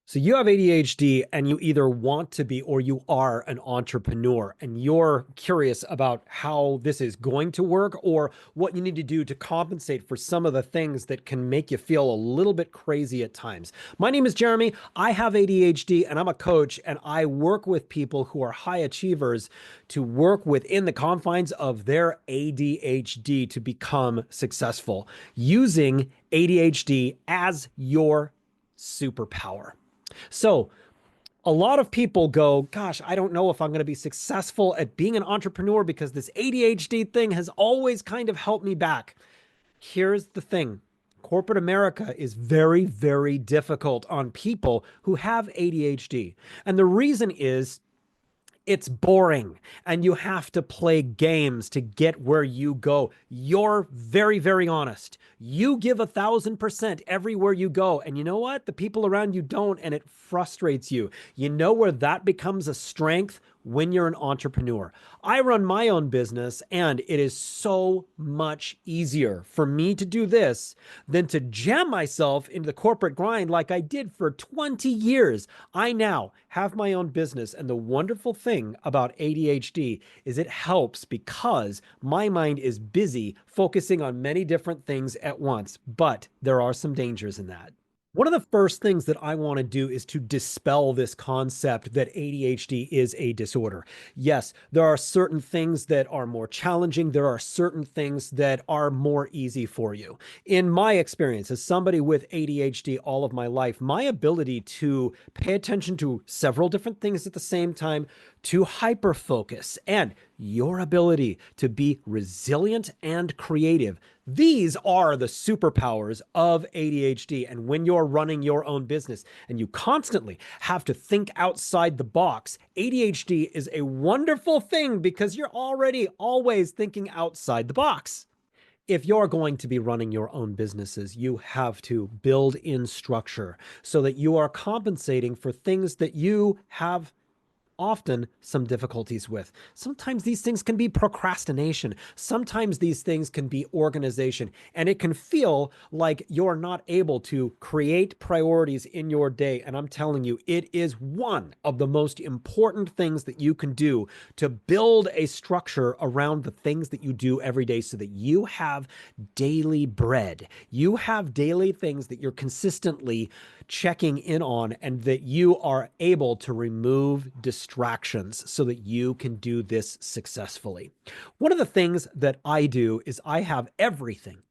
So you have ADHD and you either want to be or you are an entrepreneur and you're curious about how this is going to work or what you need to do to compensate for some of the things that can make you feel a little bit crazy at times. My name is Jeremy. I have ADHD and I'm a coach and I work with people who are high achievers to work within the confines of their ADHD to become successful using ADHD as your superpower. So a lot of people go, gosh, I don't know if I'm going to be successful at being an entrepreneur because this ADHD thing has always kind of held me back. Here's the thing. Corporate America is very, very difficult on people who have ADHD. And the reason is it's boring and you have to play games to get where you go. You're very, very honest. You give 1,000% everywhere you go. And you know what? The people around you don't, and it frustrates you. You know where that becomes a strength? When you're an entrepreneur. I run my own business, and it is so much easier for me to do this than to jam myself into the corporate grind like I did for 20 years. I now have my own business, and the wonderful thing about ADHD is it helps because my mind is busy focusing on many different things at once, but there are some dangers in that. One of the first things that I want to do is to dispel this concept that ADHD is a disorder. Yes, there are certain things that are more challenging. There are certain things that are more easy for you. In my experience, as somebody with ADHD all of my life, my ability to pay attention to several different things at the same time, to hyper focus, and your ability to be resilient and creative. These are the superpowers of ADHD. And when you're running your own business and you constantly have to think outside the box, ADHD is a wonderful thing because you're already always thinking outside the box. If you're going to be running your own businesses, you have to build in structure so that you are compensating for things that you have often some difficulties with. Sometimes these things can be procrastination. Sometimes these things can be organization. And it can feel like you're not able to create priorities in your day. And I'm telling you, it is one of the most important things that you can do to build a structure around the things that you do every day so that you have daily bread. You have daily things that you're consistently checking in on and that you are able to remove distractions so that you can do this successfully. One of the things that I do is I have everything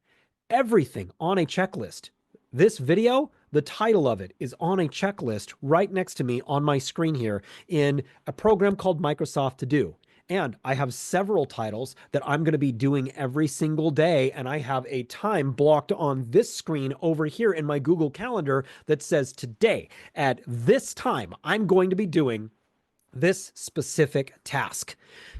on a checklist. This video, the title of it is on a checklist right next to me on my screen here in a program called Microsoft To Do. And I have several titles that I'm going to be doing every single day. And I have a time blocked on this screen over here in my Google Calendar that says today at this time, I'm going to be doing this specific task.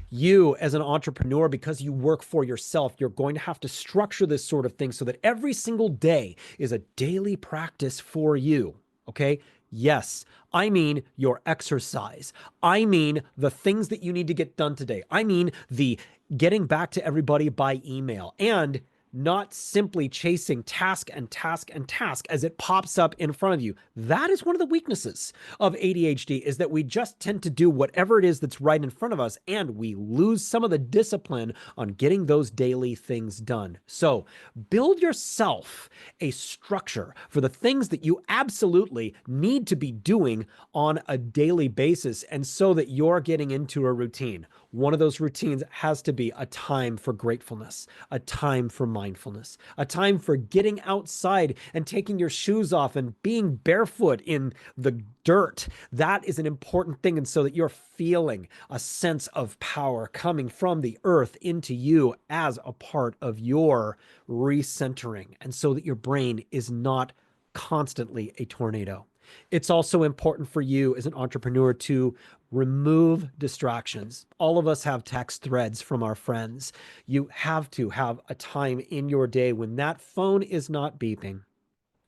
You, as an entrepreneur, because you work for yourself, you're going to have to structure this sort of thing so that every single day is a daily practice for you. Okay. Yes, I mean your exercise. I mean the things that you need to get done today. I mean the getting back to everybody by email and not simply chasing task and task and task as it pops up in front of you. That is one of the weaknesses of ADHD is that we just tend to do whatever it is that's right in front of us and we lose some of the discipline on getting those daily things done. So build yourself a structure for the things that you absolutely need to be doing on a daily basis and so that you're getting into a routine. One of those routines has to be a time for gratefulness, a time for mindfulness, a time for getting outside and taking your shoes off and being barefoot in the dirt. That is an important thing. And so that you're feeling a sense of power coming from the earth into you as a part of your recentering. And so that your brain is not constantly a tornado. It's also important for you as an entrepreneur to remove distractions. All of us have text threads from our friends. You have to have a time in your day when that phone is not beeping,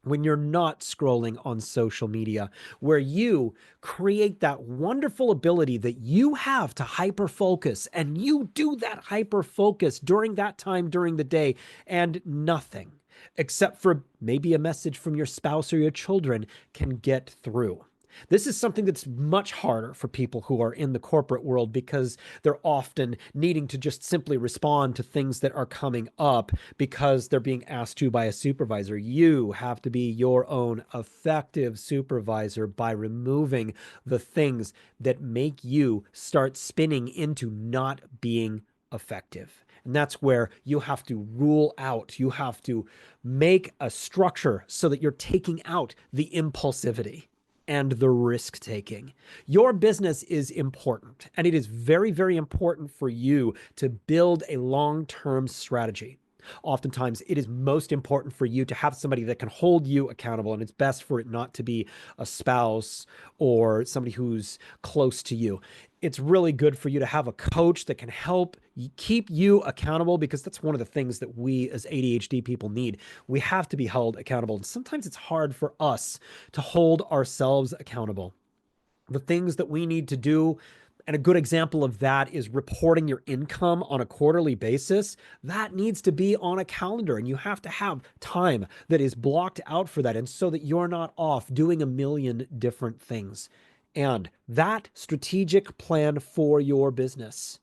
when you're not scrolling on social media, where you create that wonderful ability that you have to hyper focus, and you do that hyper focus during that time during the day, and nothing except for maybe a message from your spouse or your children can get through. This is something that's much harder for people who are in the corporate world because they're often needing to just simply respond to things that are coming up because they're being asked to by a supervisor. You have to be your own effective supervisor by removing the things that make you start spinning into not being effective. And that's where you have to rule out, you have to make a structure so that you're taking out the impulsivity and the risk taking. Your business is important, and it is very, very important for you to build a long term strategy. Oftentimes, it is most important for you to have somebody that can hold you accountable, and it's best for it not to be a spouse or somebody who's close to you. It's really good for you to have a coach that can help keep you accountable, because that's one of the things that we as ADHD people need. We have to be held accountable. And sometimes it's hard for us to hold ourselves accountable. The things that we need to do, and a good example of that is reporting your income on a quarterly basis. That needs to be on a calendar, and you have to have time that is blocked out for that. And so that you're not off doing a million different things. And that strategic plan for your business,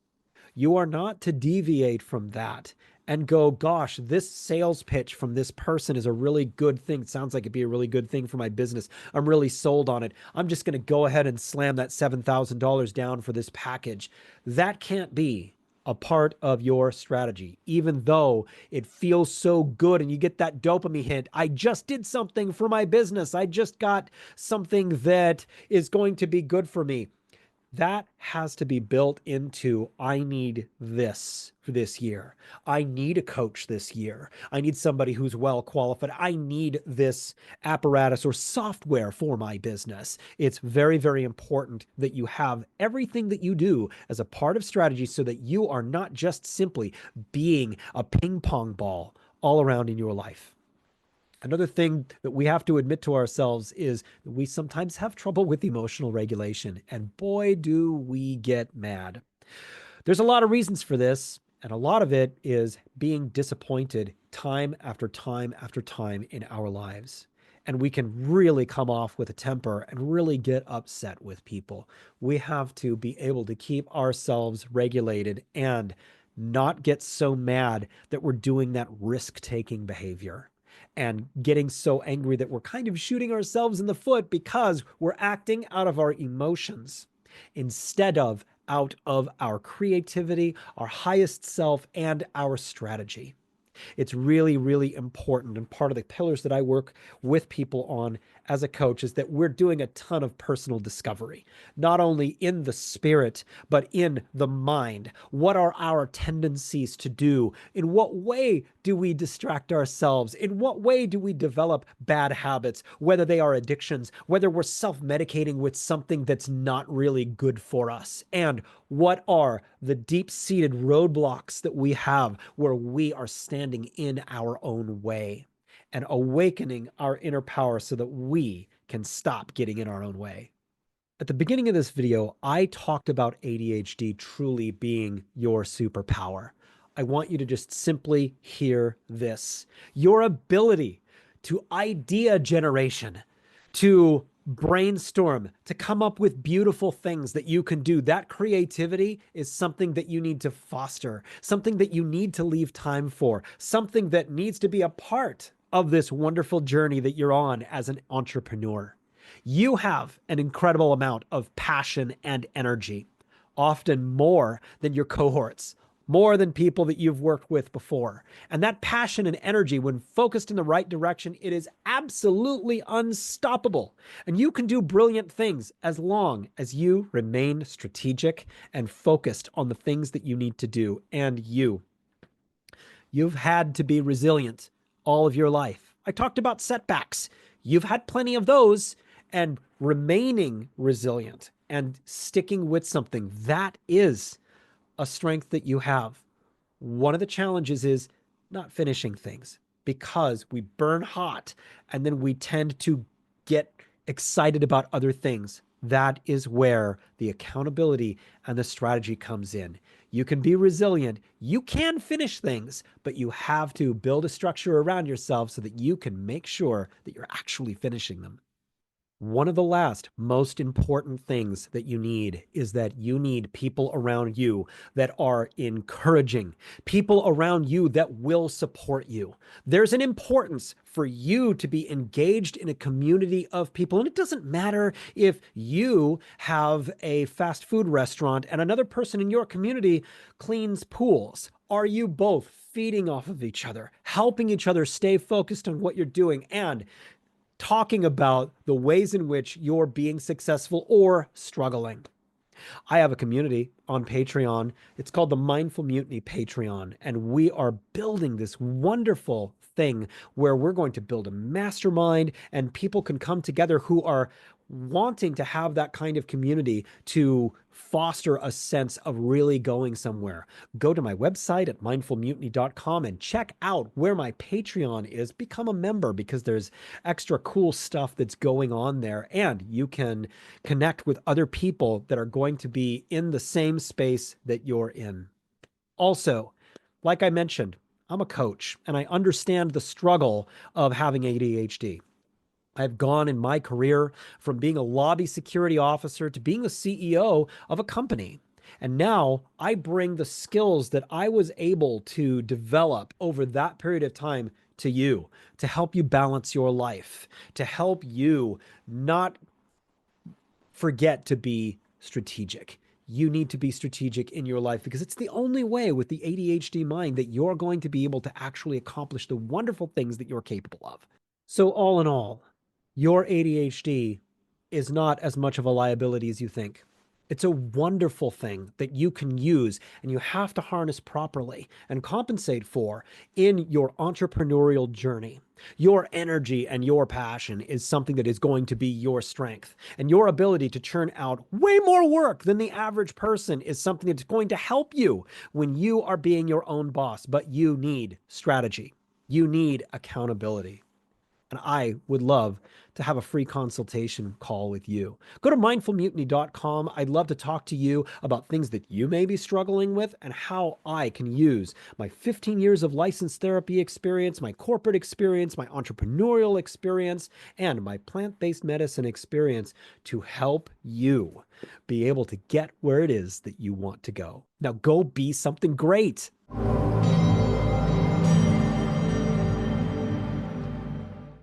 you are not to deviate from that and go, gosh, this sales pitch from this person is a really good thing. It sounds like it'd be a really good thing for my business. I'm really sold on it. I'm just going to go ahead and slam that $7,000 down for this package. That can't be a part of your strategy, even though it feels so good and you get that dopamine hit. I just did something for my business. I just got something that is going to be good for me. That has to be built into, I need this for this year. I need a coach this year. I need somebody who's well qualified. I need this apparatus or software for my business. It's very, very important that you have everything that you do as a part of strategy so that you are not just simply being a ping pong ball all around in your life. Another thing that we have to admit to ourselves is that we sometimes have trouble with emotional regulation, and boy, do we get mad. There's a lot of reasons for this, and a lot of it is being disappointed time after time after time in our lives. And we can really come off with a temper and really get upset with people. We have to be able to keep ourselves regulated and not get so mad that we're doing that risk-taking behavior and getting so angry that we're kind of shooting ourselves in the foot because we're acting out of our emotions instead of out of our creativity, our highest self, and our strategy. It's really, really important. And part of the pillars that I work with people on as a coach is that we're doing a ton of personal discovery, not only in the spirit, but in the mind. What are our tendencies to do? In what way do we distract ourselves? In what way do we develop bad habits, whether they are addictions, whether we're self-medicating with something that's not really good for us? And what are the deep-seated roadblocks that we have where we are standing in our own way and awakening our inner power so that we can stop getting in our own way? At the beginning of this video, I talked about ADHD truly being your superpower. I want you to just simply hear this. Your ability to idea generation, to brainstorm, to come up with beautiful things that you can do. That creativity is something that you need to foster, something that you need to leave time for, something that needs to be a part of this wonderful journey that you're on as an entrepreneur. You have an incredible amount of passion and energy, often more than your cohorts, more than people that you've worked with before. And that passion and energy, when focused in the right direction, it is absolutely unstoppable. And you can do brilliant things as long as you remain strategic and focused on the things that you need to do. And you've had to be resilient all of your life. I talked about setbacks. You've had plenty of those, and remaining resilient and sticking with something, that is a strength that you have. One of the challenges is not finishing things because we burn hot and then we tend to get excited about other things. That is where the accountability and the strategy comes in. You can be resilient. You can finish things, but you have to build a structure around yourself so that you can make sure that you're actually finishing them. One of the last most important things that you need is that you need people around you that are encouraging, people around you that will support you. There's an importance for you to be engaged in a community of people. And it doesn't matter if you have a fast food restaurant and another person in your community cleans pools. Are you both feeding off of each other, helping each other stay focused on what you're doing, and talking about the ways in which you're being successful or struggling? I have a community on Patreon. It's called the Mindful Mutiny Patreon. And we are building this wonderful thing where we're going to build a mastermind and people can come together who are wanting to have that kind of community to foster a sense of really going somewhere. Go to my website at mindfulmutiny.com and check out where my Patreon is. Become a member because there's extra cool stuff that's going on there. And you can connect with other people that are going to be in the same space that you're in. Also, like I mentioned, I'm a coach and I understand the struggle of having ADHD. I've gone in my career from being a lobby security officer to being the CEO of a company. And now I bring the skills that I was able to develop over that period of time to you to help you balance your life, to help you not forget to be strategic. You need to be strategic in your life because it's the only way with the ADHD mind that you're going to be able to actually accomplish the wonderful things that you're capable of. So, all in all, your ADHD is not as much of a liability as you think. It's a wonderful thing that you can use and you have to harness properly and compensate for in your entrepreneurial journey. Your energy and your passion is something that is going to be your strength. And your ability to churn out way more work than the average person is something that's going to help you when you are being your own boss. But you need strategy, you need accountability. And I would love to have a free consultation call with you. Go to mindfulmutiny.com. I'd love to talk to you about things that you may be struggling with and how I can use my 15 years of licensed therapy experience, my corporate experience, my entrepreneurial experience, and my plant-based medicine experience to help you be able to get where it is that you want to go. Now go be something great.